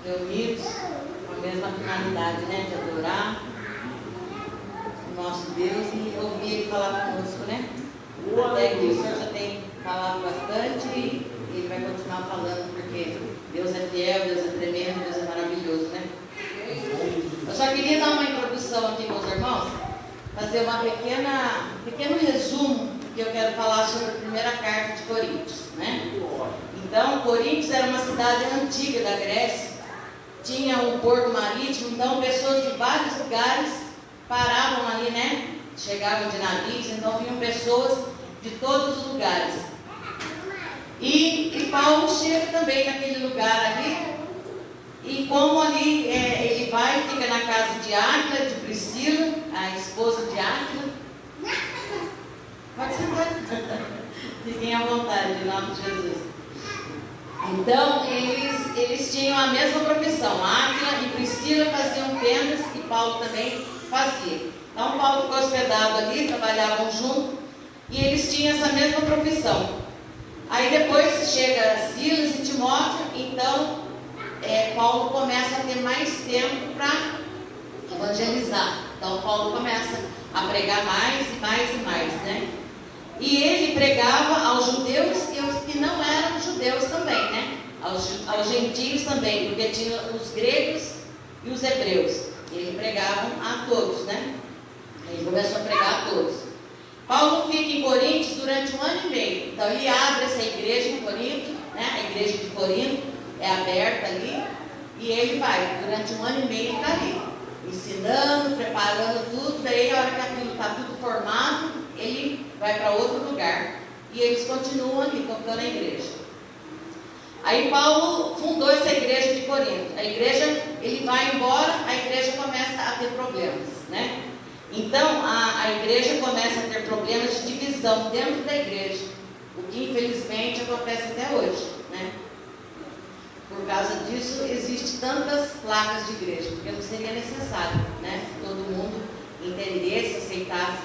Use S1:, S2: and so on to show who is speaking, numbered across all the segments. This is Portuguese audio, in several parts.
S1: reunidos com a mesma finalidade, né, de adorar o nosso Deus e ouvir Ele falar conosco, né? Até que o Senhor já tem falado bastante e Ele vai continuar falando, porque Deus é fiel, Deus é tremendo, Deus é maravilhoso, né? Eu só queria dar uma introdução aqui, meus irmãos, fazer um pequeno resumo que eu quero falar sobre a primeira carta de Coríntios, né? Então, Coríntios era uma cidade antiga da Grécia, tinha um porto marítimo, então pessoas de vários lugares paravam ali, né? Chegavam de navios, então vinham pessoas de todos os lugares. E Paulo chega também naquele lugar ali, e como ali ele vai, fica na casa de Áquila, de Priscila, a esposa de Áquila. Pode sentar. Fiquem à vontade, em nome de Jesus. Então, eles tinham a mesma profissão. Áquila e Priscila faziam tendas e Paulo também fazia. Então, Paulo ficou hospedado ali, trabalhavam junto e eles tinham essa mesma profissão. Aí depois chega Silas e Timóteo, então Paulo começa a ter mais tempo para evangelizar. Então, Paulo começa a pregar mais e mais e mais, né? E ele pregava aos judeus e aos que não eram judeus também, né? Aos gentios também, porque tinha os gregos e os hebreus. Ele pregava a todos, né? Ele começou a pregar a todos. Paulo fica em Coríntios durante 1 ano e meio. Então ele abre essa igreja em Corinto, né? A igreja de Corinto é aberta ali. E ele vai, durante 1 ano e meio ele está ali, ensinando, preparando tudo. Daí a hora que aquilo está tudo formado, ele vai para outro lugar. E eles continuam ali, tocando a igreja. Aí Paulo fundou essa igreja de Corinto. A igreja, ele vai embora, a igreja começa a ter problemas, né? Então a igreja começa a ter problemas de divisão dentro da igreja, o que infelizmente acontece até hoje, né? Por causa disso existem tantas placas de igreja, porque não seria necessário, né? Se todo mundo entendesse, aceitasse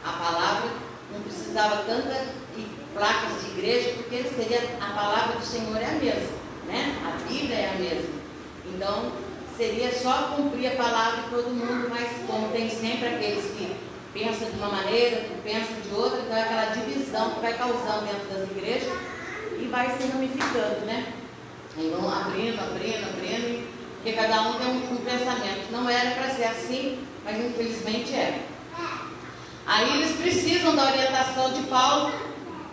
S1: a palavra, não precisava tantas placas de igreja, porque seria, a palavra do Senhor é a mesma, né? A Bíblia é a mesma. Então seria só cumprir a palavra de todo mundo, mas como tem sempre aqueles que pensam de uma maneira, que pensam de outra, então é aquela divisão que vai causando dentro das igrejas e vai se ramificando, né? Aí vão abrindo, porque cada um tem um pensamento. Não era para ser assim, mas infelizmente é. Aí eles precisam da orientação de Paulo,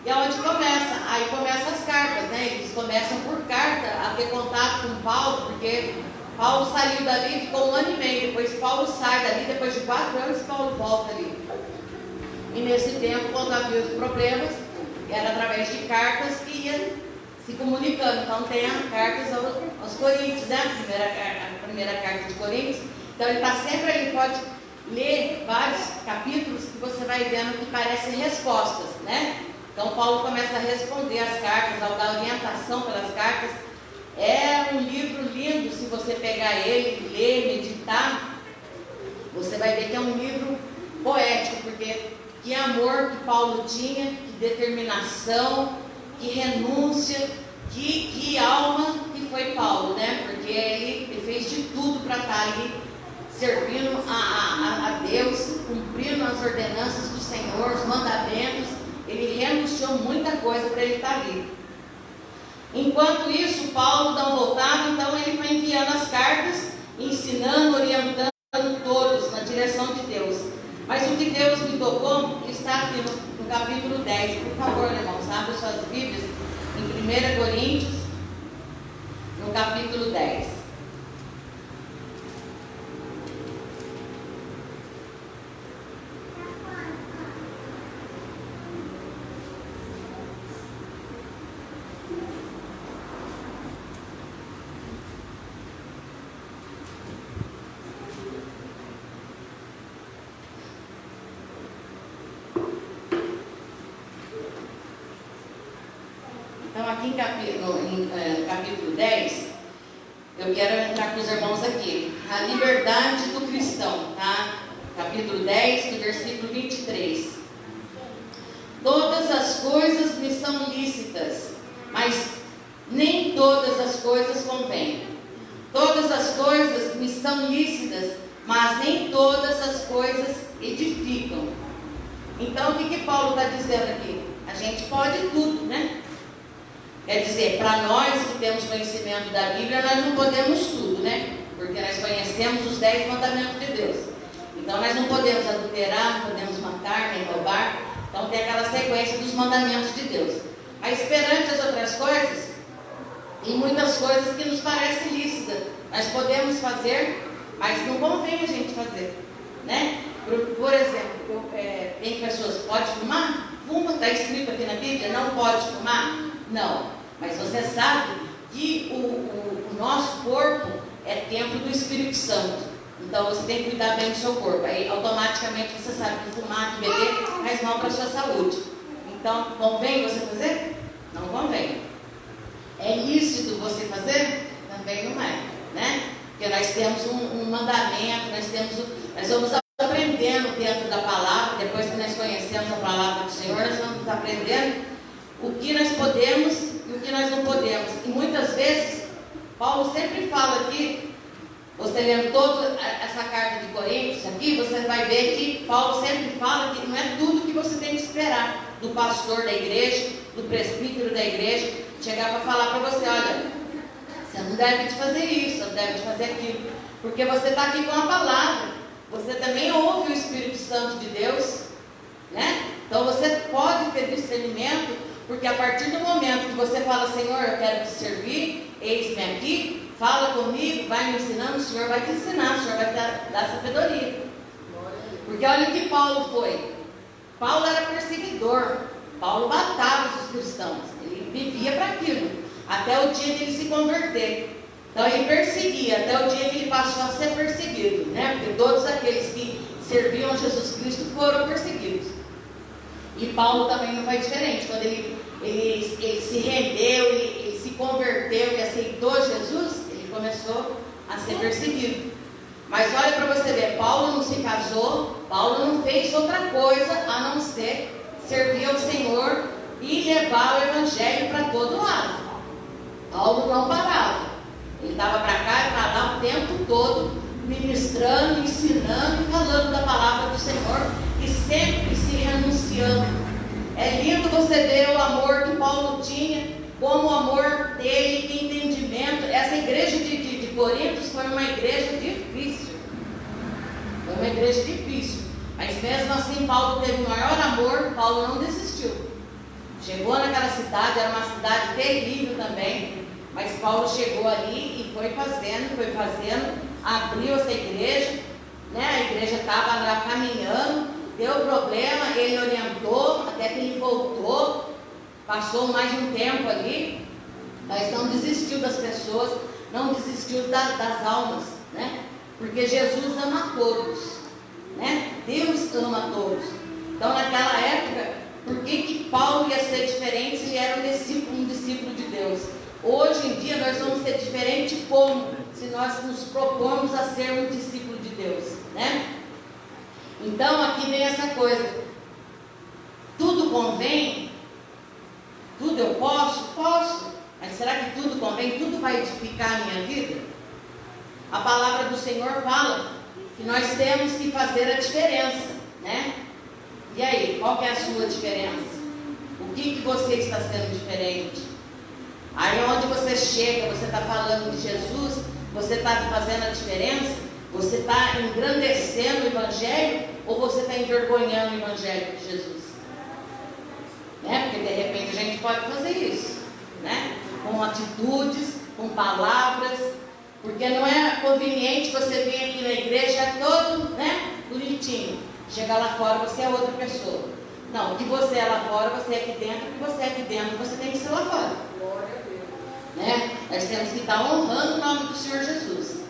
S1: e é onde começa. Aí começam as cartas, né? Eles começam por carta a ter contato com Paulo, porque Paulo saiu dali e ficou 1 ano e meio. Depois Paulo sai dali, depois de 4 anos Paulo volta ali. E nesse tempo, quando havia os problemas, era através de cartas que ia se comunicando. Então tem as cartas aos Coríntios, né? A primeira carta de Coríntios. Então ele está sempre ali, pode ler vários capítulos que você vai vendo que parecem respostas, né? Então Paulo começa a responder as cartas, a dar orientação pelas cartas. É um livro lindo, se você pegar ele, ler, meditar, você vai ver que é um livro poético, porque que amor que Paulo tinha, que determinação, que renúncia, que alma que foi Paulo, né? Porque ele fez de tudo para estar ali servindo a Deus, cumprindo as ordenanças do Senhor, os mandamentos. Ele renunciou muita coisa para ele estar ali. Enquanto isso, Paulo não voltava, então ele foi enviando as cartas, ensinando, orientando todos na direção de Deus. Mas o que Deus me tocou está aqui no capítulo 10. Por favor, irmãos, abra suas Bíblias em 1 Coríntios, no capítulo 10. Então, aqui em capítulo 10, eu quero entrar com os irmãos aqui. A liberdade do cristão, tá? Capítulo 10, do versículo 23. Todas as coisas me são lícitas, mas nem todas as coisas convêm. Todas todas as coisas me são lícitas, mas nem todas as coisas edificam. Então, o que Paulo está dizendo aqui? A gente pode tudo, né? Quer dizer, para nós que temos conhecimento da Bíblia, nós não podemos tudo, né? Porque nós conhecemos os 10 mandamentos de Deus. Então, nós não podemos adulterar, não podemos matar, nem roubar. Então, tem aquela sequência dos mandamentos de Deus. Mas, perante as outras coisas, tem muitas coisas que nos parecem lícitas. Nós podemos fazer, mas não convém a gente fazer, né? Por exemplo, tem pessoas, pode fumar? Fuma, está escrito aqui na Bíblia, não pode fumar? Não, mas você sabe que o nosso corpo é templo do Espírito Santo. Então você tem que cuidar bem do seu corpo. Aí automaticamente você sabe que fumar, que beber faz mal para a sua saúde. Então, convém você fazer? Não convém. É lícito você fazer? Também não é, né? Porque nós temos um mandamento, nós vamos aprendendo dentro da palavra, depois que nós conhecemos a palavra do Senhor, nós vamos aprendendo o que nós podemos e o que nós não podemos. E muitas vezes, Paulo sempre fala aqui, você lendo toda essa carta de Coríntios aqui, você vai ver que Paulo sempre fala que não é tudo que você tem que esperar do pastor da igreja, do presbítero da igreja, chegar para falar para você, olha, você não deve fazer isso, você não deve fazer aquilo, porque você está aqui com a palavra, você também ouve o Espírito Santo de Deus, né? Então você pode ter discernimento, porque a partir do momento que você fala, Senhor, eu quero te servir, eis-me aqui, fala comigo, vai me ensinando, o Senhor vai te ensinar, o Senhor vai te dar sabedoria. Porque olha o que Paulo foi. Paulo era perseguidor, Paulo matava os cristãos, ele vivia para aquilo, até o dia de ele se converter. Então ele perseguia, até o dia que ele passou a ser perseguido, né? Porque todos aqueles que serviam a Jesus Cristo foram perseguidos. E Paulo também não foi diferente. Quando ele se rendeu, ele se converteu e aceitou Jesus, ele começou a ser perseguido. Mas olha para você ver, Paulo não se casou, Paulo não fez outra coisa a não ser servir ao Senhor e levar o Evangelho para todo lado. Paulo não parava. Ele estava para cá e para lá o tempo todo, ministrando, ensinando e falando da palavra do Senhor e sempre se renunciando. É lindo você ver o amor que Paulo tinha, como o amor dele, que entendimento. Essa igreja de Coríntios foi uma igreja difícil. Foi uma igreja difícil. Mas mesmo assim, Paulo teve o maior amor, Paulo não desistiu. Chegou naquela cidade, era uma cidade terrível também. Mas Paulo chegou ali e foi fazendo, abriu essa igreja, né? A igreja estava lá caminhando, deu problema, ele orientou, até que ele voltou, passou mais um tempo ali, mas não desistiu das pessoas, não desistiu das almas, né? Porque Jesus ama todos, né? Deus ama todos. Então naquela época, por que Paulo ia ser diferente se ele era um discípulo de Deus? Hoje em dia nós vamos ser diferentes como? Se nós nos propomos a ser um discípulo de Deus, né? Então aqui vem essa coisa, tudo convém? Tudo eu posso? Posso, mas será que tudo convém? Tudo vai edificar a minha vida? A palavra do Senhor fala que nós temos que fazer a diferença, né? E aí, qual que é a sua diferença? O que você está sendo diferente? Aí onde você chega, você está falando de Jesus, você está fazendo a diferença, você está engrandecendo o Evangelho ou você está envergonhando o Evangelho de Jesus? Né? Porque de repente a gente pode fazer isso, né? Com atitudes, com palavras, porque não é conveniente você vir aqui na igreja todo, né, bonitinho, chegar lá fora você é outra pessoa. Não, o que você é lá fora, você é aqui dentro, o que você é aqui dentro, você tem que ser lá fora. Né? Nós temos que estar honrando o nome do Senhor Jesus.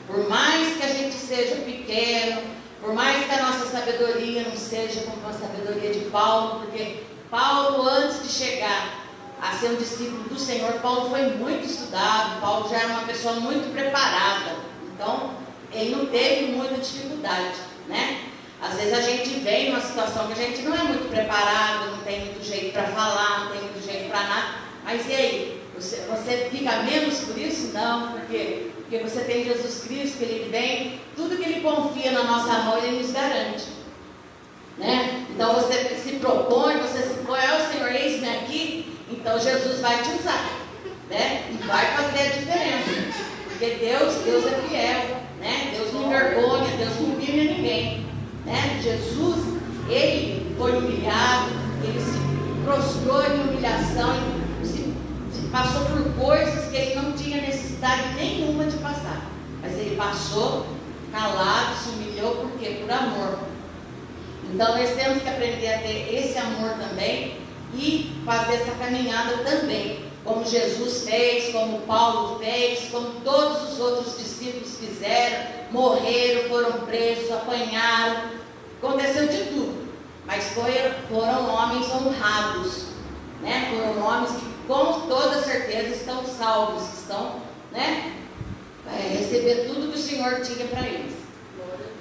S1: Por mais que a gente seja pequeno, por mais que a nossa sabedoria não seja como a sabedoria de Paulo, porque Paulo, antes de chegar a ser um discípulo do Senhor, Paulo foi muito estudado, Paulo já era uma pessoa muito preparada, então ele não teve muita dificuldade, né? Às vezes a gente vem numa situação que a gente não é muito preparado, não tem muito jeito para falar, não tem muito jeito para nada, mas e aí? Você fica menos por isso? Não, porque você tem Jesus Cristo, que Ele vem, tudo que Ele confia na nossa mão, Ele nos garante, né? Então você se propõe, você se põe, Senhor, eis-me aqui, então Jesus vai te usar, né? E vai fazer a diferença, porque Deus é fiel, né? Deus não envergonha, Deus não humilha ninguém, né? Jesus, Ele foi humilhado, Ele se prostrou em humilhação, passou por coisas que Ele não tinha necessidade nenhuma de passar, mas Ele passou calado, se humilhou, por quê? Por amor. Então nós temos que aprender a ter esse amor também e fazer essa caminhada também, como Jesus fez, como Paulo fez, como todos os outros discípulos fizeram, morreram, foram presos, apanharam, aconteceu de tudo, mas foram homens honrados, né? Foram homens que com toda certeza estão salvos, que estão, né, receber tudo que o Senhor tinha para eles.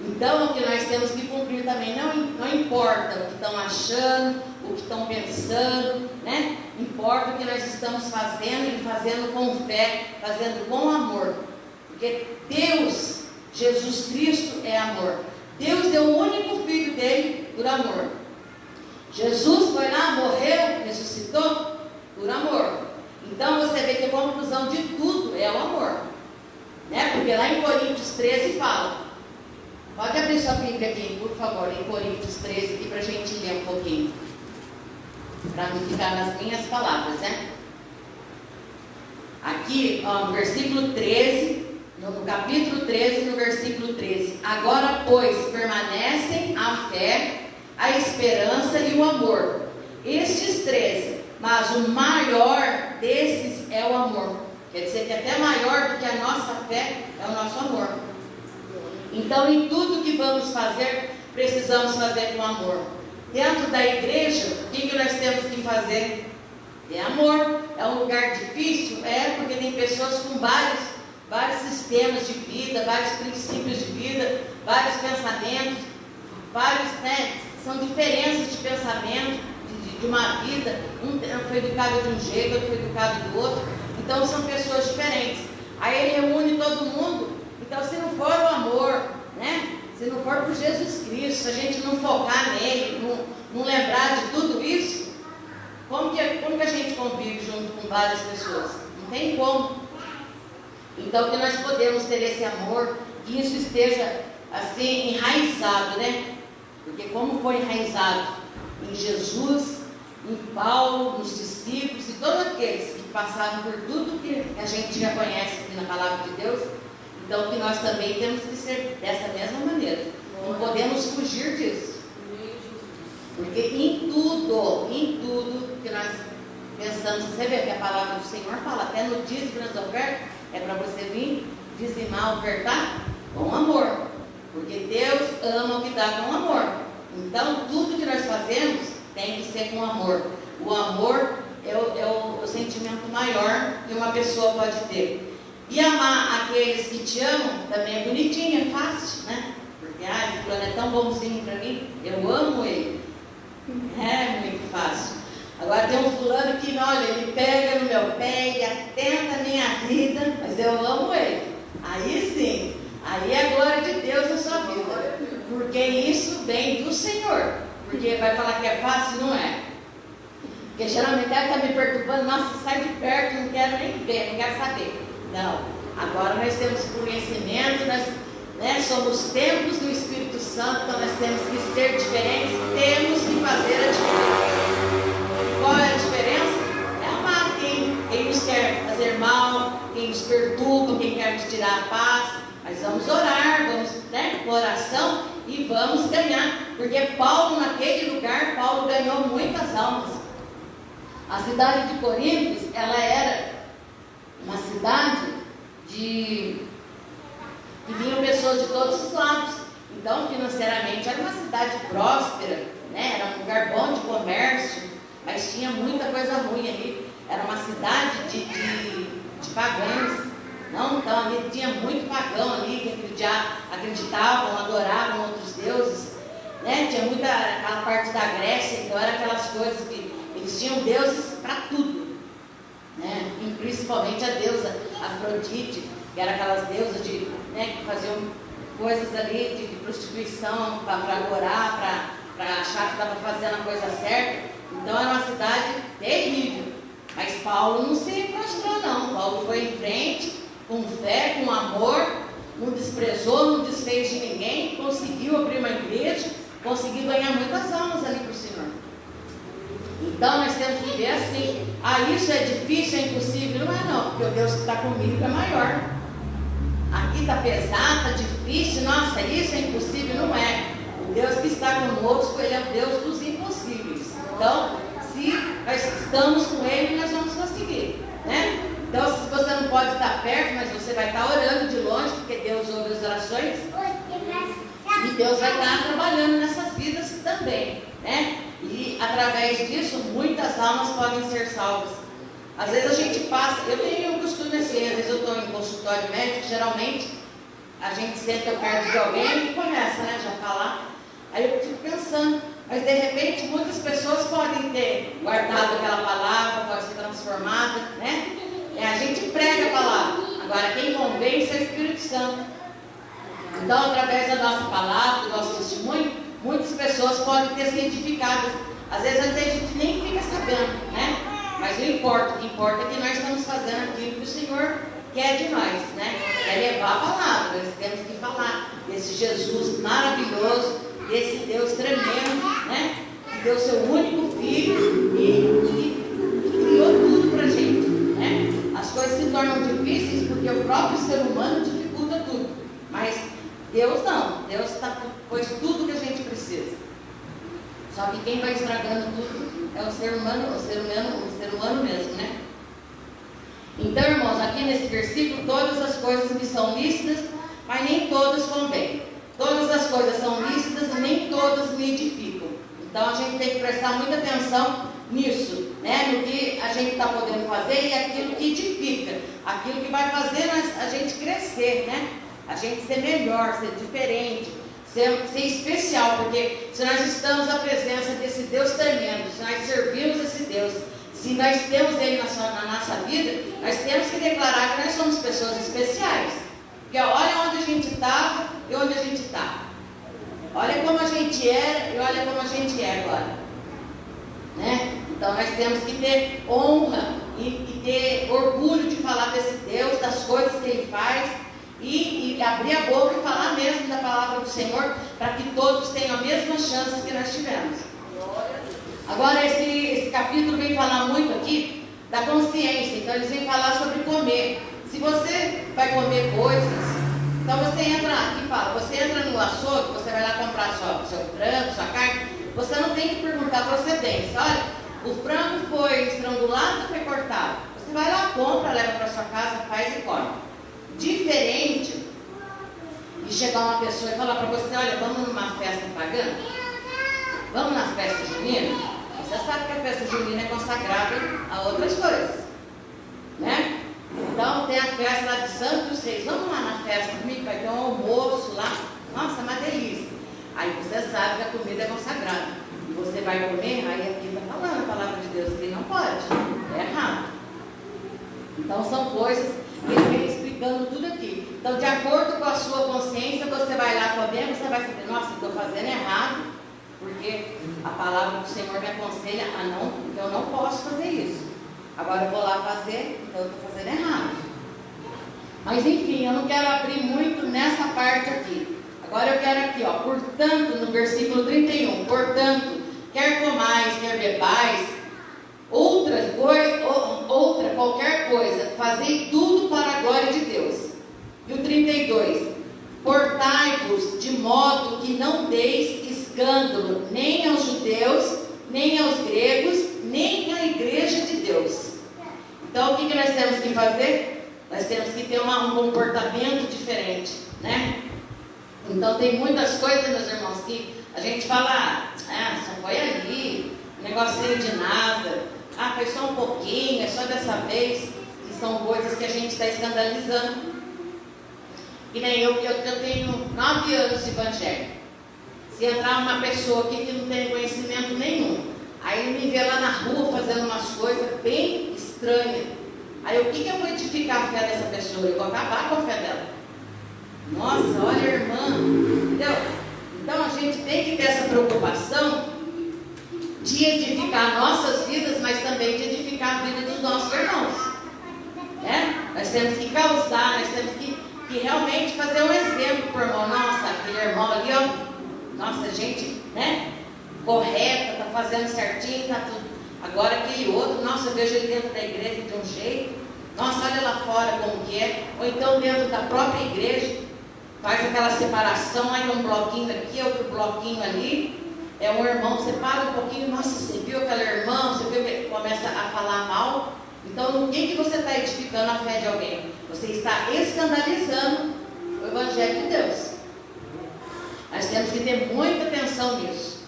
S1: Então, o que nós temos que cumprir também, não importa o que estão achando, o que estão pensando, né? Importa o que nós estamos fazendo e fazendo com fé, fazendo com amor. Porque Deus, Jesus Cristo é amor. Deus deu o único filho dele por amor. Jesus foi lá, morreu, ressuscitou por amor. Então você vê que a conclusão de tudo é o amor, né? Porque lá em Coríntios 13 fala, pode abrir sua Bíblia aqui, por favor, em Coríntios 13, aqui para a gente ler um pouquinho, para não ficar nas minhas palavras, né? Aqui, ó, no versículo 13, no capítulo 13, no versículo 13: agora, pois, permanecem a fé, a esperança e o amor, estes três, mas o maior desses é o amor. Quer dizer que até maior do que a nossa fé é o nosso amor. Então, em tudo que vamos fazer, precisamos fazer com amor. Dentro da igreja, o que nós temos que fazer? É amor. É um lugar difícil? É, porque tem pessoas com vários sistemas de vida, vários princípios de vida, vários pensamentos, né, são diferenças de pensamento, de uma vida. Um foi educado de um jeito, outro foi educado do outro. Então são pessoas diferentes. Aí Ele reúne todo mundo. Então, se não for o amor, né? Se não for por Jesus Cristo, se a gente não focar nele, não lembrar de tudo isso, como que a gente convive junto com várias pessoas? Não tem como. Então, que nós podemos ter esse amor, que isso esteja assim enraizado, né? Porque como foi enraizado em Jesus, em Paulo, nos discípulos e todos aqueles que passaram por tudo que a gente já conhece aqui na Palavra de Deus, então que nós também temos que ser dessa mesma maneira. Não podemos fugir disso. Porque em tudo que nós pensamos, você vê que a Palavra do Senhor fala, até no dízimo das ofertas, é para você vir dizimar, ofertar com amor. Porque Deus ama o que dá com amor. Então tudo que nós fazemos tem que ser com amor. O amor é o sentimento maior que uma pessoa pode ter. E amar aqueles que te amam também é bonitinho, é fácil, né? Porque, fulano é tão bonzinho para mim, eu amo ele. É muito fácil. Agora tem um fulano que, olha, ele pega no meu pé, ele atenta a minha vida, mas eu amo ele. Aí sim, aí é a glória de Deus na sua vida. Porque isso vem do Senhor. Porque vai falar que é fácil, não é? Porque geralmente ela está me perturbando, nossa, sai de perto, não quero nem ver, não quero saber. Não, agora nós temos conhecimento, nós somos templos do Espírito Santo, então nós temos que ser diferentes, temos que fazer a diferença. Qual é a diferença? É amar quem nos quer fazer mal, quem nos perturba, quem quer nos tirar a paz. Mas vamos orar, vamos, né, com oração e vamos ganhar. Porque Paulo, naquele lugar, Paulo ganhou muitas almas. A cidade de Corinto, ela era uma cidade que vinham pessoas de todos os lados. Então, financeiramente, era uma cidade próspera, né? Era um lugar bom de comércio, mas tinha muita coisa ruim ali. Era uma cidade de pagãos. Não, então ali tinha muito pagão ali que acreditavam, adoravam outros deuses, né? Tinha muita aquela parte da Grécia, então era aquelas coisas que eles tinham deuses para tudo. né? E principalmente a deusa Afrodite, que era aquelas deusas de, né, que faziam coisas ali de prostituição para orar, para achar que estava fazendo a coisa certa. Então era uma cidade terrível. Mas Paulo não se prostrou não. Paulo foi em frente, com fé, com amor, não desprezou, não desfez de ninguém, conseguiu abrir uma igreja, conseguiu ganhar muitas almas ali para o Senhor. Então nós temos que ver assim, isso é difícil, é impossível. Não é não, porque o Deus que está comigo é maior. Aqui está pesado, está difícil, nossa, isso é impossível. Não é. O Deus que está conosco, Ele é o Deus dos impossíveis. Então, se nós estamos com Ele, nós vamos conseguir, né? Então, se você não pode estar perto, mas você vai estar orando de longe, porque Deus ouve as orações, e Deus vai estar trabalhando nessas vidas também, né? E através disso, muitas almas podem ser salvas. Às vezes a gente passa, eu tenho um costume assim, às vezes eu estou em consultório médico, geralmente a gente senta perto de alguém e começa, né, já a falar. Aí eu fico pensando, mas de repente muitas pessoas podem ter guardado aquela palavra, pode ser transformada, né? A gente prega a palavra, agora quem convence é o Espírito Santo. Então, através da nossa palavra, do nosso testemunho, muitas pessoas podem ter se edificadas. Às vezes até a gente nem fica sabendo, né? Mas não importa, o que importa é que nós estamos fazendo aquilo que o Senhor quer de nós, né? É levar a palavra, nós temos que falar desse Jesus maravilhoso, desse Deus tremendo, né? Que deu seu único filho e criou tudo pra gente, né? As coisas se tornam difíceis porque o próprio ser humano dificulta tudo, mas Deus não, Deus pôs tudo que a gente precisa. Só que quem vai estragando tudo é o ser humano mesmo, né? Então, irmãos, aqui nesse versículo, todas as coisas me são lícitas, mas nem todas convêm. Todas as coisas são lícitas e nem todas me edificam. Então, a gente tem que prestar muita atenção nisso, né? No que a gente está podendo fazer e aquilo que edifica, aquilo que vai fazer a gente crescer, né? A gente ser melhor, ser diferente, ser especial, porque se nós estamos na presença desse Deus tremendo, se nós servimos esse Deus, se nós temos Ele na nossa vida, nós temos que declarar que nós somos pessoas especiais. Porque olha onde a gente estava e onde a gente está. Olha como a gente era e olha como a gente é agora, né? Então nós temos que ter honra e ter orgulho de falar desse Deus, das coisas que Ele faz, e abrir a boca e falar mesmo da palavra do Senhor, para que todos tenham a mesma chance que nós tivemos. Agora esse capítulo vem falar muito aqui da consciência. Então eles vêm falar sobre comer. Se você vai comer coisas, então você entra aqui, fala, você entra no açougue, você vai lá comprar seu frango, sua carne, você não tem que perguntar a procedência. Olha, o frango foi estrangulado ou foi cortado? Você vai lá, compra, leva para sua casa, faz e come. Diferente de chegar uma pessoa e falar para você, olha, vamos numa festa pagã? Vamos nas festas juninas? Você sabe que a festa junina é consagrada a outras coisas, né? Então tem a festa lá de Santos Reis, vamos lá na festa comigo, vai ter um almoço lá, nossa, uma delícia. Aí você sabe que a comida é consagrada, e você vai comer, aí aqui está falando a palavra de Deus que não pode, é errado. Então são coisas que ele vem explicando tudo aqui. Então, de acordo com a sua consciência, você vai lá comer, você vai saber, nossa, estou fazendo errado, porque a palavra do Senhor me aconselha a não, eu não posso fazer isso. Agora eu vou lá fazer, então eu estou fazendo errado. Mas enfim, eu não quero abrir muito nessa parte aqui. Agora eu quero aqui, ó, portanto, no versículo 31, portanto, quer comais, quer bebais, outra qualquer coisa, fazei tudo para a glória de Deus. E o 32, portai-vos de modo que não deis escândalo nem aos judeus, nem aos gregos, nem à igreja de Deus. Então o que nós temos que fazer? Nós temos que ter um comportamento diferente, né? Então tem muitas coisas, meus irmãos, que a gente fala, só foi ali, um negocinho de nada, foi só um pouquinho, é só dessa vez, que são coisas que a gente está escandalizando. E nem eu tenho 9 anos de evangelho. Se entrar uma pessoa aqui que não tem conhecimento nenhum, aí me vê lá na rua fazendo umas coisas bem estranhas, Aí o que eu vou edificar a fé dessa pessoa? Eu vou acabar com a fé dela. Nossa, olha, irmã, entendeu? Então a gente tem que ter essa preocupação de edificar nossas vidas, mas também de edificar a vida dos nossos irmãos, né? Nós temos que causar, nós temos que realmente fazer um exemplo para o irmão. Nossa, aquele irmão ali, ó, nossa, gente, né, correta, tá fazendo certinho, tá tudo. Agora aquele outro, nossa, eu vejo ele dentro da igreja de um jeito, nossa, olha lá fora como que é. Ou então dentro da própria igreja, faz aquela separação, aí um bloquinho aqui, outro bloquinho ali. É um irmão, separa um pouquinho, nossa, você viu aquela irmã, você viu que ele começa a falar mal. Então, no que você está edificando a fé de alguém? Você está escandalizando o Evangelho de Deus. Nós temos que ter muita atenção nisso.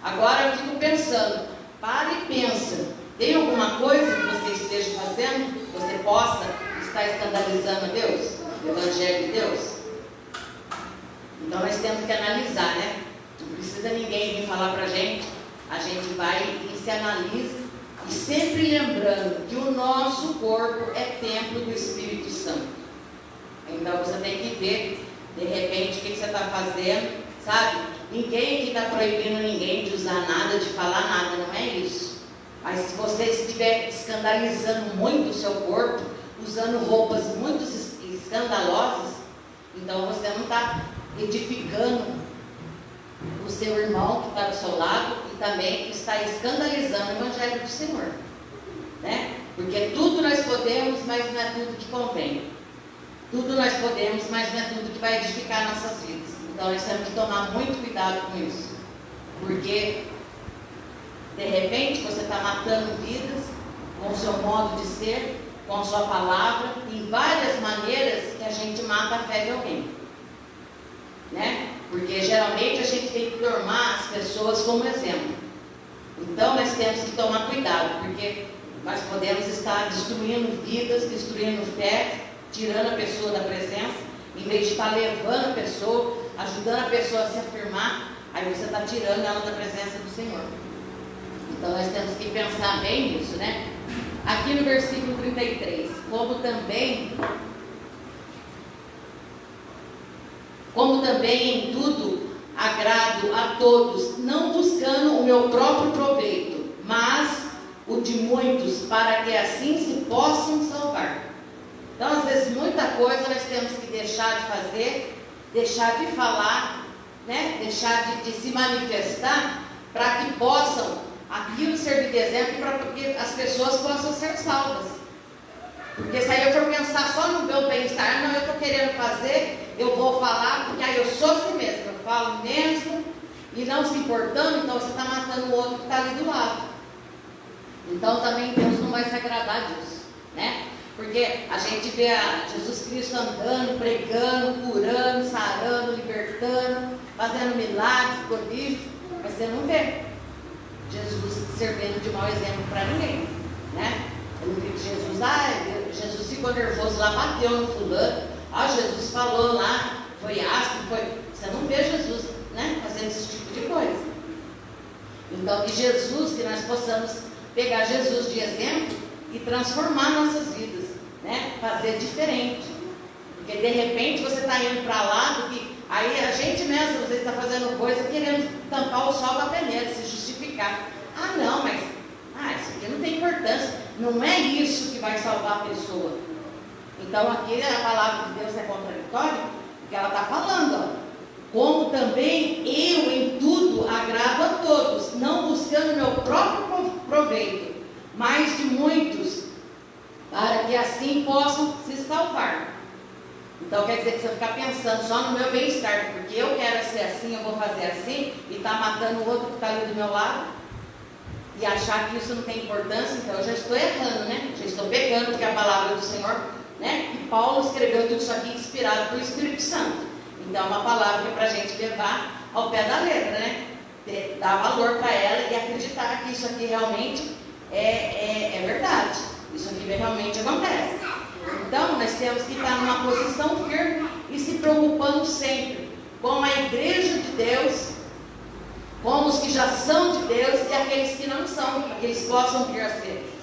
S1: Agora eu fico pensando, para e pensa, tem alguma coisa que você esteja fazendo, que você possa estar escandalizando a Deus? O Evangelho de Deus? Então nós temos que analisar, né? Não precisa ninguém vir falar para a gente vai e se analisa. E sempre lembrando que o nosso corpo é templo do Espírito Santo. Então você tem que ver, de repente, o que você está fazendo, sabe? Ninguém aqui está proibindo ninguém de usar nada, de falar nada, não é isso. Mas se você estiver escandalizando muito o seu corpo, usando roupas muito escandalosas, então você não está edificando o seu irmão que está do seu lado, também está escandalizando o Evangelho do Senhor, né? Porque tudo nós podemos, mas não é tudo que convém. Tudo nós podemos, mas não é tudo que vai edificar nossas vidas. Então nós temos que tomar muito cuidado com isso, porque de repente você está matando vidas com o seu modo de ser, com a sua palavra, em várias maneiras que a gente mata a fé de alguém, né? Porque geralmente a gente tem que tomar as pessoas como exemplo. Então nós temos que tomar cuidado, porque nós podemos estar destruindo vidas, destruindo fé, tirando a pessoa da presença, em vez de estar levando a pessoa, ajudando a pessoa a se afirmar, aí você está tirando ela da presença do Senhor. Então nós temos que pensar bem nisso, né? Aqui no versículo 33, como também em tudo agrado a todos, não buscando o meu próprio proveito, mas o de muitos, para que assim se possam salvar. Então, às vezes, muita coisa nós temos que deixar de fazer, deixar de falar, né? Deixar de se manifestar, para que possam aquilo servir de exemplo, para que as pessoas possam ser salvas. Porque se aí eu for pensar só no meu bem-estar, não, eu estou querendo fazer, eu vou falar, porque aí eu sou assim mesmo, eu falo mesmo, e não se importando, então você está matando o outro que está ali do lado. Então também Deus não vai se agradar disso, né? Porque a gente vê Jesus Cristo andando, pregando, curando, sarando, libertando, fazendo milagres, prodígios, mas você não vê Jesus servindo de mau exemplo para ninguém, né? Eu não vi que Jesus ficou nervoso lá, bateu no fulano, Jesus falou lá, foi áspero, você não vê Jesus, né, fazendo esse tipo de coisa. Então que nós possamos pegar Jesus de exemplo e transformar nossas vidas, né, fazer diferente. Porque de repente você está indo para lá, porque aí a gente mesmo às vezes está fazendo coisa querendo tampar o sol com a peneira, se justificar. Não, mas isso aqui não tem importância, não é isso que vai salvar a pessoa. Então aqui a palavra de Deus é contraditória, porque ela está falando, como também eu em tudo agrado a todos, não buscando meu próprio proveito, mas de muitos, para que assim possam se salvar. Então quer dizer que se eu ficar pensando só no meu bem-estar, porque eu quero ser assim, eu vou fazer assim, e está matando o outro que está ali do meu lado, e achar que isso não tem importância, então eu já estou errando, né? Já estou pegando, porque a palavra do Senhor, né? E Paulo escreveu tudo isso aqui inspirado pelo Espírito Santo. Então é uma palavra que é para a gente levar ao pé da letra, né? Dar valor para ela e acreditar que isso aqui realmente é verdade. Isso aqui realmente acontece. Então nós temos que estar numa posição firme e se preocupando sempre com a igreja de Deus, com os que já são de Deus e aqueles que não são, para que eles possam vir a ser,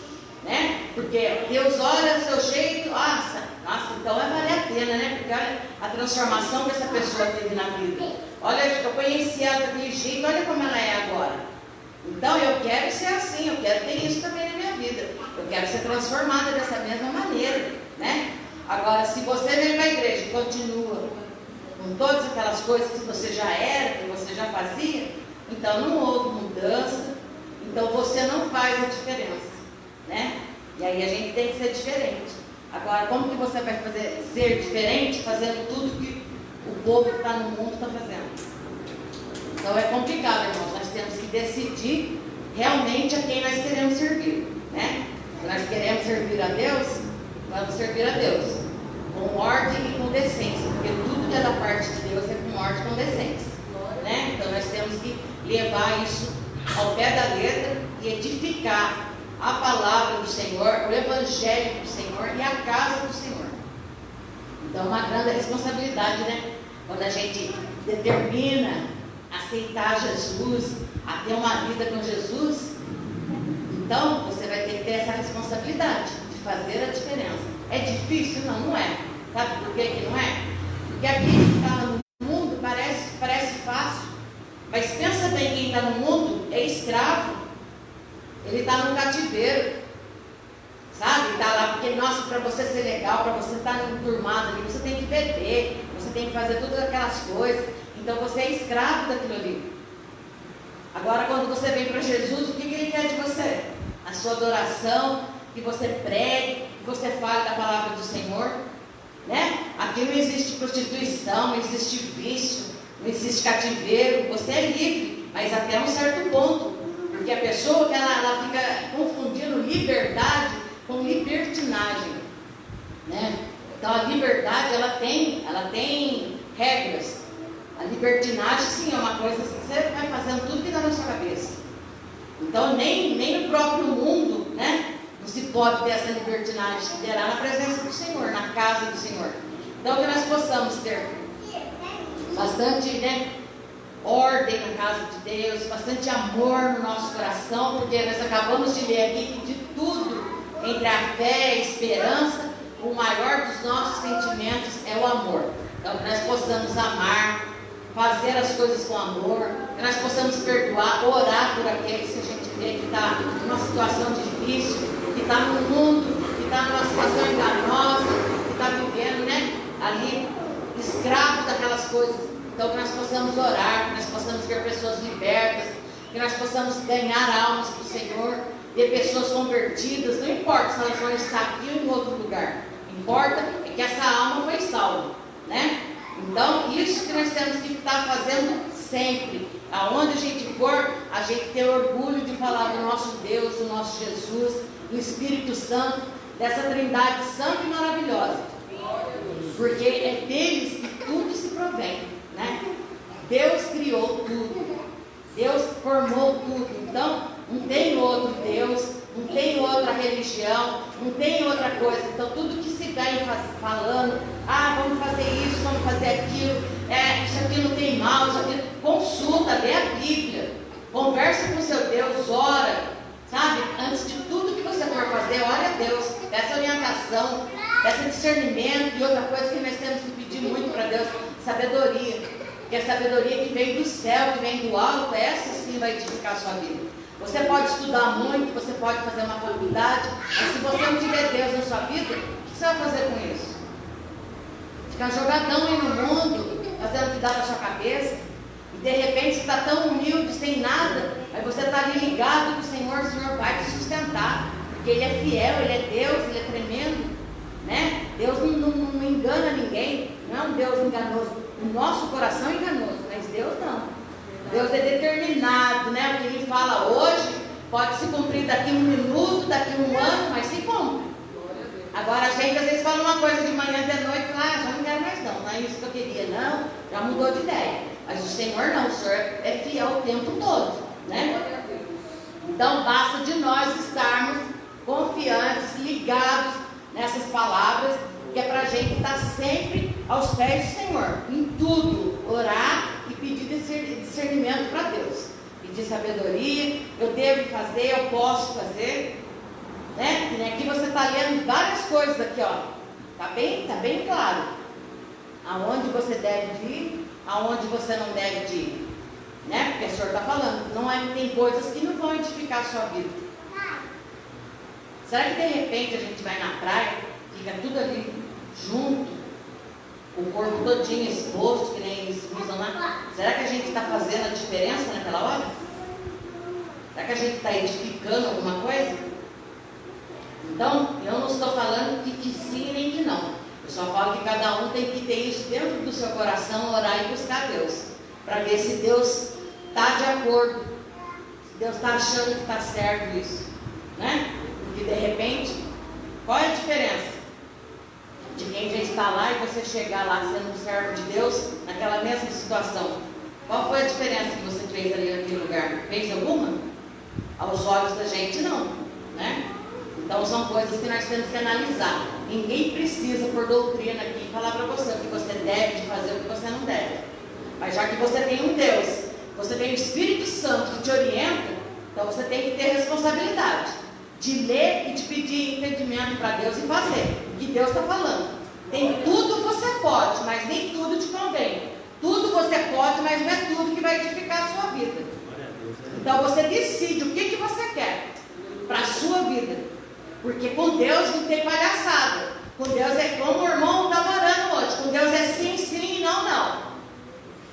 S1: né? Porque Deus olha o seu jeito, nossa, então vai valer a pena, né? Porque olha a transformação que essa pessoa teve na vida. Olha, eu conheci ela daquele jeito, olha como ela é agora. Então eu quero ser assim, eu quero ter isso também na minha vida. Eu quero ser transformada dessa mesma maneira, né? Agora, se você vem para a igreja e continua com todas aquelas coisas que você já era, que você já fazia, então não houve mudança, então você não faz a diferença, né? E aí a gente tem que ser diferente. Agora, como que você vai ser diferente fazendo tudo que o povo que está no mundo está fazendo? Então é complicado, irmãos. Nós temos que decidir realmente a quem nós queremos servir, né? Se nós queremos servir a Deus, vamos servir a Deus com ordem e com decência, porque tudo que é da parte de Deus é com ordem e com decência, né? Então nós temos que levar isso ao pé da letra e edificar a palavra do Senhor, o evangelho do Senhor e a casa do Senhor. Então é uma grande responsabilidade, né? Quando a gente determina aceitar Jesus, a ter uma vida com Jesus, então você vai ter que ter essa responsabilidade de fazer a diferença. É difícil? Não, não é. Sabe por que não é? Porque aqui que está no mundo parece fácil, mas pensa bem, quem está no mundo é escravo, ele está no cativeiro, sabe? Está lá porque, nossa, para você ser legal, para você estar enturmado ali, você tem que beber, você tem que fazer todas aquelas coisas, então você é escravo daquilo ali. Agora, quando você vem para Jesus, o que Ele quer de você? A sua adoração, que você pregue, que você fale da palavra do Senhor, né? Aqui não existe prostituição, não existe vício, não existe cativeiro, você é livre, mas até um certo ponto, porque a pessoa que ela fica confundindo liberdade com libertinagem, né? Então a liberdade ela tem regras. A libertinagem sim é uma coisa assim, você vai fazendo tudo que dá na sua cabeça. Então nem no próprio mundo, né? Não se pode ter essa libertinagem, terá na presença do Senhor, na casa do Senhor. Então que nós possamos ter bastante, né, ordem na casa de Deus, bastante amor no nosso coração, porque nós acabamos de ler aqui que de tudo, entre a fé e a esperança, o maior dos nossos sentimentos é o amor. Então que nós possamos amar, fazer as coisas com amor, que nós possamos perdoar, orar por aqueles que a gente vê que está numa situação difícil, que está no mundo, que está numa situação enganosa, que está vivendo, né, ali, escravo daquelas coisas. Então que nós possamos orar, que nós possamos ver pessoas libertas, que nós possamos ganhar almas para o Senhor, ver pessoas convertidas, não importa se elas vão estar aqui ou em outro lugar, importa é que essa alma foi salva, né? Então isso que nós temos que estar fazendo sempre, aonde a gente for, a gente ter orgulho de falar do nosso Deus, do nosso Jesus, do Espírito Santo, dessa trindade santa e maravilhosa, porque é deles que tudo se provém, né? Deus criou tudo, Deus formou tudo, então não tem outro Deus, não tem outra religião, não tem outra coisa. Então tudo que se vem falando, vamos fazer isso, vamos fazer aquilo, isso aqui não tem mal, isso aqui, consulta, lê a Bíblia, conversa com o seu Deus, ora, sabe? Antes de tudo que você for fazer, ore a Deus, peça orientação, peça discernimento. E outra coisa que nós temos que pedir muito para Deus, sabedoria, que a sabedoria que vem do céu, que vem do alto, essa sim vai edificar a sua vida. Você pode estudar muito, você pode fazer uma faculdade, mas se você não tiver Deus na sua vida, o que você vai fazer com isso? Ficar jogadão aí no mundo, fazendo o que dá na sua cabeça, e de repente você está tão humilde, sem nada, mas você está ali ligado que o Senhor vai te sustentar, porque Ele é fiel, Ele é Deus, Ele é tremendo, né? Deus não engana ninguém, não é um Deus enganoso. O nosso coração é enganoso, mas Deus não. Deus é determinado, né? O que Ele fala hoje pode se cumprir daqui 1 minuto, daqui 1 ano, mas se cumpre. Agora a gente às vezes fala uma coisa de manhã, de noite, fala, já não quero mais não é isso que eu queria, não, já mudou de ideia. Mas o Senhor não, o Senhor é fiel o tempo todo, né? Então basta de nós estarmos confiantes, ligados nessas palavras, que é para a gente estar sempre aos pés do Senhor, em tudo, orar e pedir discernimento para Deus, pedir sabedoria, eu devo fazer, eu posso fazer, né? E aqui você está lendo várias coisas aqui, ó. Tá bem claro. Aonde você deve ir, aonde você não deve ir. Né? Porque o Senhor está falando, tem coisas que não vão edificar a sua vida. Será que de repente a gente vai na praia, fica tudo ali junto, o corpo todinho exposto, que nem eles usam lá? Será que a gente está fazendo a diferença naquela hora? Será que a gente está edificando alguma coisa? Então, eu não estou falando que sim nem que não. Eu só falo que cada um tem que ter isso dentro do seu coração, orar e buscar Deus, para ver se Deus está de acordo, se Deus está achando que está certo isso, né? Porque de repente, qual é a diferença de quem já está lá e você chegar lá sendo um servo de Deus naquela mesma situação? Qual foi a diferença que você fez ali naquele lugar? Fez alguma? Aos olhos da gente não, né? Então são coisas que nós temos que analisar. Ninguém precisa por doutrina aqui falar para você o que você deve de fazer, o que você não deve. Mas já que você tem um Deus, você tem o Espírito Santo que te orienta, então você tem que ter responsabilidade de ler e de pedir entendimento para Deus e fazer o que Deus está falando. Tem tudo você pode, mas nem tudo te convém. Tudo você pode, mas não é tudo que vai edificar a sua vida. Então você decide o que você quer para a sua vida. Porque com Deus não tem palhaçada. Com Deus é como o irmão estava orando hoje. Com Deus é sim, sim e não, não.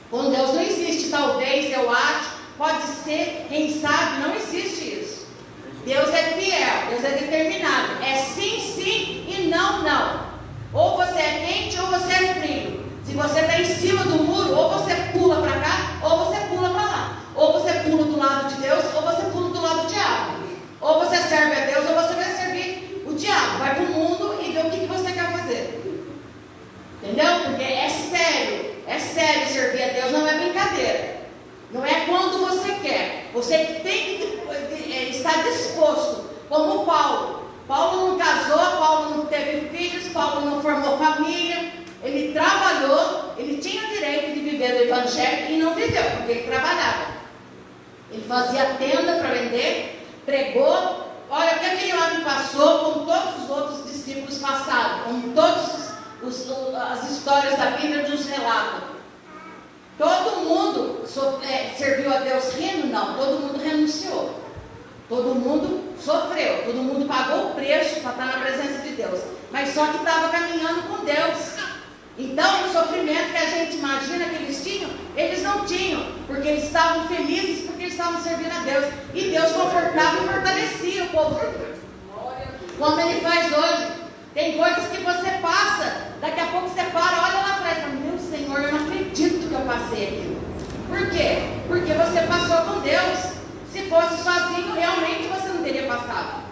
S1: Com Deus não existe talvez, eu acho, pode ser, quem sabe, não existe isso. Deus é fiel, Deus é determinado. É sim, sim e não, não. Ou você é quente ou você é frio. Se você está em cima do muro, ou você pula para cá, ou você pula para lá. Ou você pula do lado de Deus, ou você pula do lado do diabo. Ou você serve a Deus, ou você vai servir o diabo. Vai para o mundo e vê o que você quer fazer. Entendeu? Porque é sério servir a Deus, não é brincadeira. Não é quando você quer. Você tem que estar disposto, como Paulo. Paulo não casou, Paulo não teve filhos, Paulo não formou família. Ele trabalhou, ele tinha o direito de viver do evangelho e não viveu, porque ele trabalhava. Ele fazia tenda para vender, pregou. Olha o que aquele homem passou, como todos os outros discípulos passaram, como todas as histórias da Bíblia nos relatam. Todo mundo serviu a Deus rindo? Não, todo mundo renunciou. Todo mundo sofreu, todo mundo pagou o preço para estar na presença de Deus. Mas só que estava caminhando com Deus. Então, o sofrimento que a gente imagina que eles tinham, eles não tinham, porque eles estavam felizes, porque eles estavam servindo a Deus. E Deus confortava e fortalecia o povo de Deus. Como Ele faz hoje. Tem coisas que você passa, daqui a pouco você para, olha lá atrás e fala, meu Senhor, eu não acredito que eu passei aquilo. Por quê? Porque você passou com Deus. Se fosse sozinho, realmente você não teria passado.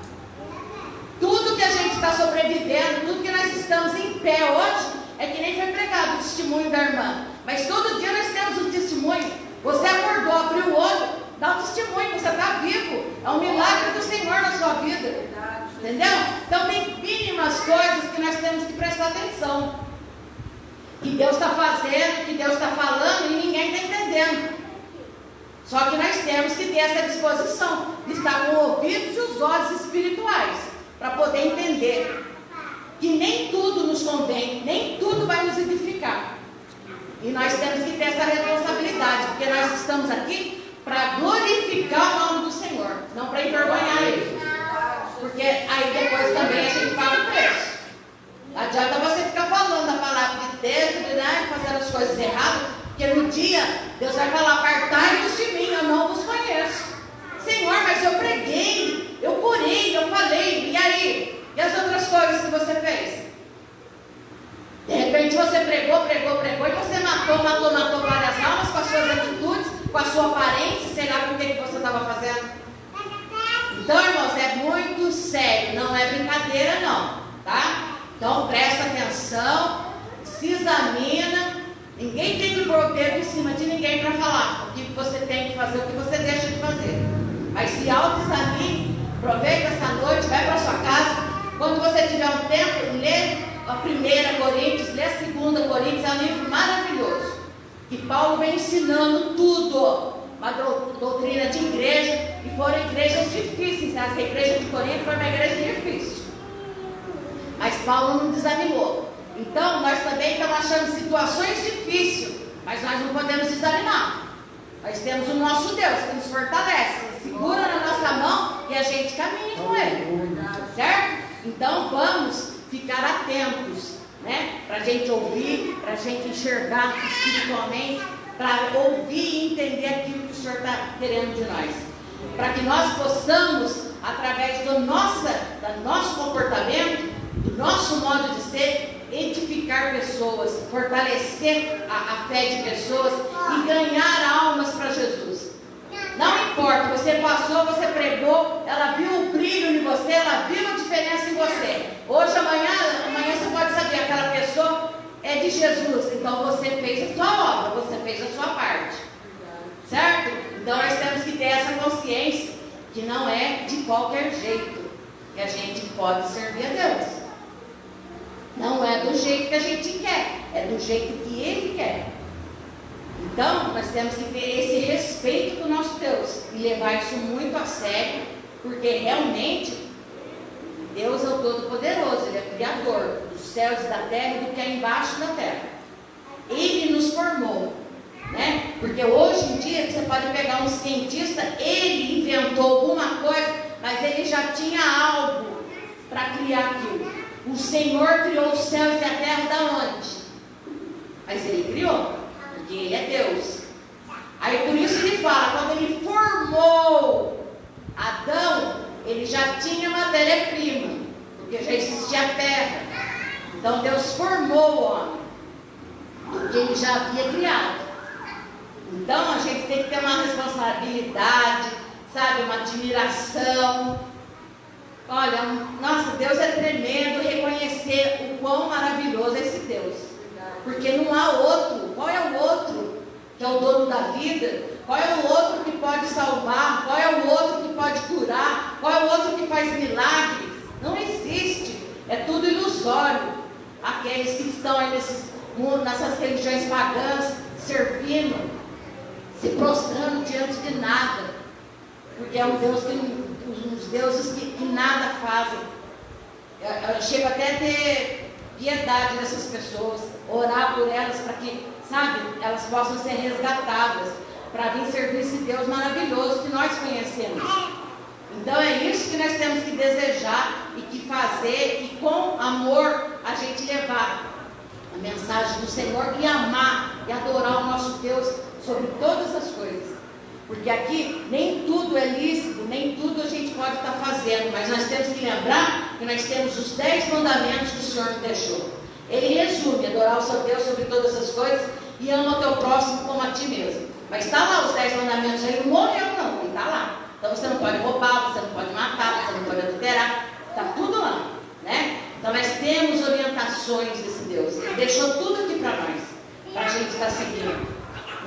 S1: Tudo que a gente está sobrevivendo, tudo que nós estamos em pé hoje, é que nem foi pregado o testemunho da irmã. Mas todo dia nós temos um testemunho. Você acordou, abriu o olho, dá um testemunho, você está vivo. É um milagre do Senhor na sua vida. Entendeu? Então tem mínimas coisas que nós temos que prestar atenção. Que Deus está fazendo, que Deus está falando e ninguém está entendendo. Só que nós temos que ter essa disposição de estar com os ouvidos e os olhos espirituais para poder entender que nem tudo nos convém, nem tudo vai nos edificar. E nós temos que ter essa responsabilidade, porque nós estamos aqui para glorificar o nome do Senhor, não para envergonhar Ele. Porque aí depois também a gente paga o preço. Não adianta você ficar falando a palavra de Deus, né, fazendo as coisas erradas, porque no dia Deus vai falar, apartai-vos de mim, eu não vos conheço. Senhor, mas eu preguei, eu curei, eu falei, e aí? E as outras coisas que você fez? De repente você pregou, e você matou várias almas com as suas atitudes, com a sua aparência, sei lá com o que você estava fazendo. Então, irmãos, é muito sério, não é brincadeira não, tá? Então presta atenção, se examina, ninguém tem que pôr o dedo em cima de ninguém para falar o que você tem que fazer, o que você deixa de fazer. Mas se autoexamine, aproveita essa noite, vai para sua casa. Quando você tiver um tempo, lê a 1 Coríntios, lê a 2 Coríntios, é um livro maravilhoso. Que Paulo vem ensinando tudo. uma doutrina de igreja, e foram igrejas difíceis. Essa igreja de Corinto foi uma igreja difícil, mas Paulo não desanimou. Então nós também estamos achando situações difíceis, mas nós não podemos desanimar. Nós temos o nosso Deus que nos fortalece, segura na nossa mão e a gente caminha com Ele, certo? Então vamos ficar atentos, né? Para a gente ouvir, para a gente enxergar espiritualmente, para ouvir e entender aquilo que o Senhor está querendo de nós, para que nós possamos, através do nosso comportamento, do nosso modo de ser, edificar pessoas, fortalecer a fé de pessoas e ganhar almas para Jesus. Não importa, você passou, você pregou, ela viu o brilho em você, ela viu a diferença em você. Hoje, amanhã você pode saber, aquela pessoa é de Jesus, então você fez a sua obra, você fez a sua parte, certo? Então nós temos que ter essa consciência que não é de qualquer jeito que a gente pode servir a Deus. Não é do jeito que a gente quer, é do jeito que Ele quer. Então nós temos que ter esse respeito com o nosso Deus e levar isso muito a sério, porque realmente Deus é o Todo-Poderoso, Ele é o Criador dos céus e da terra e do que é embaixo da terra. Ele nos formou, né? Porque hoje em dia você pode pegar um cientista, ele inventou alguma coisa, mas ele já tinha algo para criar aquilo. O Senhor criou os céus e a terra da onde? Mas Ele criou, porque Ele é Deus. Aí por isso Ele fala, quando Ele formou Adão, Ele já tinha matéria-prima, porque já existia a terra. Então Deus formou o homem, porque Ele já havia criado. Então a gente tem que ter uma responsabilidade, sabe, uma admiração. Olha, nossa, Deus é tremendo, reconhecer o quão maravilhoso é esse Deus, porque não há outro. Qual é o outro que é o dono da vida? Qual é o outro que pode salvar? Qual é o outro que pode curar? Qual é o outro que faz milagres? Não existe, é tudo ilusório. Aqueles que estão aí nessas religiões pagãs, servindo, se prostrando diante de nada, porque é um Deus uns deuses que nada fazem. Eu chego até a ter piedade dessas pessoas, orar por elas para que, sabe, elas possam ser resgatadas, para vir servir esse Deus maravilhoso que nós conhecemos. Então é isso que nós temos que desejar e que fazer, e com amor a gente levar a mensagem do Senhor e amar e adorar o nosso Deus sobre todas as coisas. Porque aqui nem tudo é lícito, nem tudo a gente pode estar fazendo, mas nós temos que lembrar que nós temos os 10 mandamentos que o Senhor nos deixou. Ele resume: adorar o seu Deus sobre todas as coisas e ama o teu próximo como a ti mesmo. Mas está lá os 10 mandamentos, ele não morreu não, ele está lá. Então você não pode roubar, você não pode matar, você não pode adulterar, está tudo lá, né? Então nós temos orientações desse Deus, Ele deixou tudo aqui para nós, para a gente estar seguindo.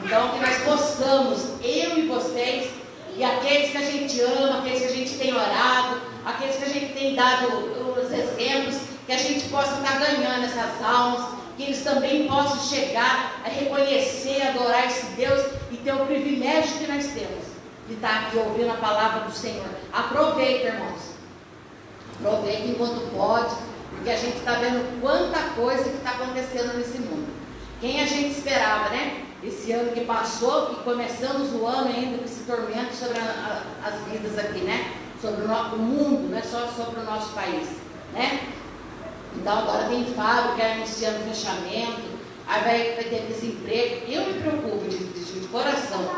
S1: Então que nós possamos, eu e vocês, e aqueles que a gente ama, aqueles que a gente tem orado, aqueles que a gente tem dado os exemplos, que a gente possa estar ganhando essas almas, que eles também possam chegar a reconhecer, adorar esse Deus e ter o privilégio que nós temos de estar aqui ouvindo a palavra do Senhor. Aproveita, irmãos, aproveita enquanto pode, porque a gente está vendo quanta coisa que está acontecendo nesse mundo. Quem a gente esperava, né? Esse ano que passou, e começamos o ano ainda com esse tormento sobre as vidas aqui, né? Sobre o mundo, não é só sobre o nosso país, né? Então agora tem fábrica anunciando fechamento, aí vai ter desemprego. Eu me preocupo de coração,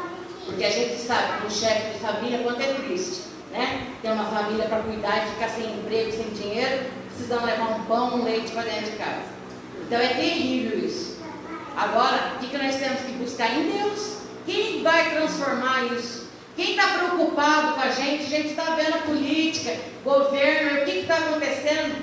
S1: porque a gente sabe que o chefe de família, quanto é triste, né? Ter uma família para cuidar e ficar sem emprego, sem dinheiro, precisam levar um pão, um leite para dentro de casa. Então é terrível isso. Agora, o que nós temos que buscar em Deus? Quem vai transformar isso? Quem está preocupado com a gente está vendo a política, governo, o que está acontecendo?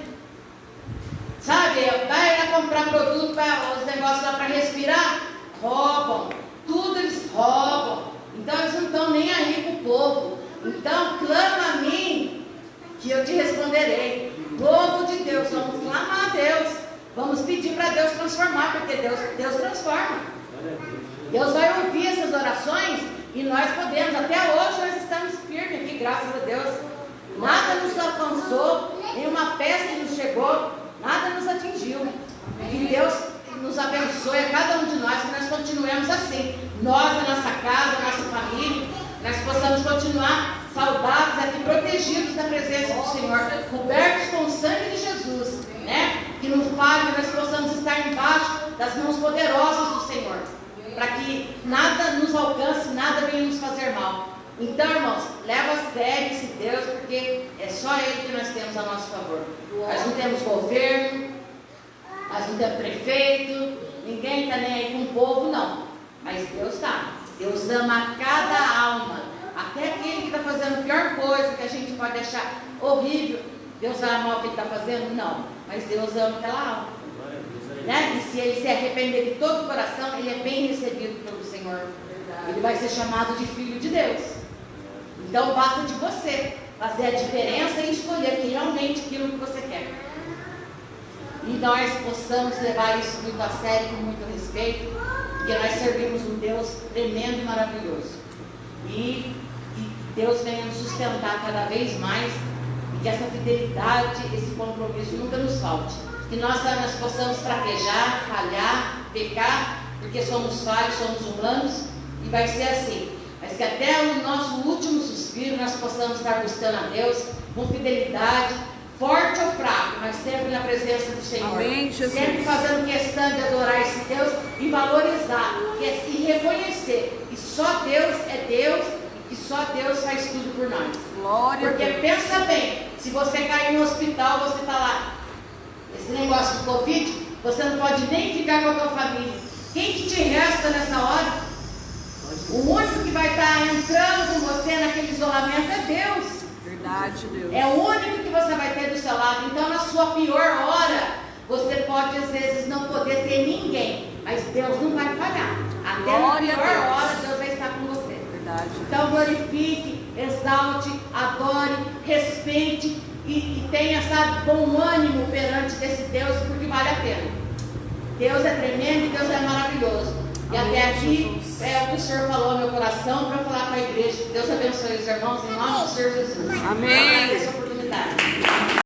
S1: Sabe, vai lá comprar produto, os negócios lá para respirar, roubam, tudo eles roubam. Então eles não estão nem aí com o povo. Então clama a mim, que eu te responderei. Povo de Deus, vamos clamar a Deus. Vamos pedir para Deus transformar, porque Deus transforma. Deus vai ouvir essas orações
S2: E nós podemos, até hoje nós estamos firmes aqui, graças a Deus. Nada nos alcançou, nenhuma peste nos chegou, nada nos atingiu. E Deus nos abençoe a cada um de nós, que nós continuemos assim. Nós, a nossa casa, a nossa família, nós possamos continuar saudáveis aqui, protegidos da presença do Senhor, cobertos com o sangue de Jesus, né? Que nos fale, que nós possamos estar embaixo das mãos poderosas do Senhor, para que nada nos alcance, nada venha nos fazer mal. Então, irmãos, leva a sério esse Deus, porque é só Ele que nós temos a nosso favor. Nós não temos governo, nós não temos prefeito, ninguém está nem aí com o povo, não. Mas Deus está. Deus ama cada alma, até aquele que está fazendo a pior coisa que a gente pode achar horrível. Deus vai amar o que ele está fazendo? Não. Mas Deus ama aquela alma, né? E se ele se arrepender de todo o coração, ele é bem recebido pelo Senhor. Ele vai ser chamado de filho de Deus. Então basta de você fazer a diferença e escolher realmente aquilo que você quer. E nós possamos levar isso muito a sério, com muito respeito, porque nós servimos um Deus tremendo e maravilhoso. E Deus venha nos sustentar cada vez mais, e que essa fidelidade, esse compromisso nunca nos falte. Que nós possamos fraquejar, falhar, pecar, porque somos falhos, somos humanos, e vai ser assim. Mas que até o nosso último suspiro nós possamos estar buscando a Deus com fidelidade, forte ou fraco, mas sempre na presença do Senhor.
S3: Amém, Jesus.
S2: Sempre fazendo questão de adorar esse Deus e valorizar e reconhecer que só Deus é Deus e que só Deus faz tudo por nós.
S3: Glória
S2: Porque
S3: a Deus.
S2: pensa bem, se você cair no hospital, você está lá, esse negócio de Covid, você não pode nem ficar com a tua família. Quem que te resta nessa hora? O único que vai estar entrando com você naquele isolamento é Deus.
S3: Verdade, Deus.
S2: É o único que você vai ter do seu lado. Então, na sua pior hora, você pode às vezes não poder ter ninguém, mas Deus não vai falhar. Até
S3: Glória
S2: na
S3: a
S2: pior
S3: Deus.
S2: hora, Deus vai estar com você.
S3: Verdade.
S2: Então, glorifique, exalte, adore, respeite e tenha, sabe, bom ânimo perante desse Deus, porque vale a pena. Deus é tremendo e Deus é maravilhoso. E
S3: Amém,
S2: até aqui
S3: Jesus.
S2: é o que o Senhor falou no meu coração para falar com a igreja. Deus abençoe os irmãos em nome do Senhor Jesus.
S3: Amém.
S2: Essa oportunidade.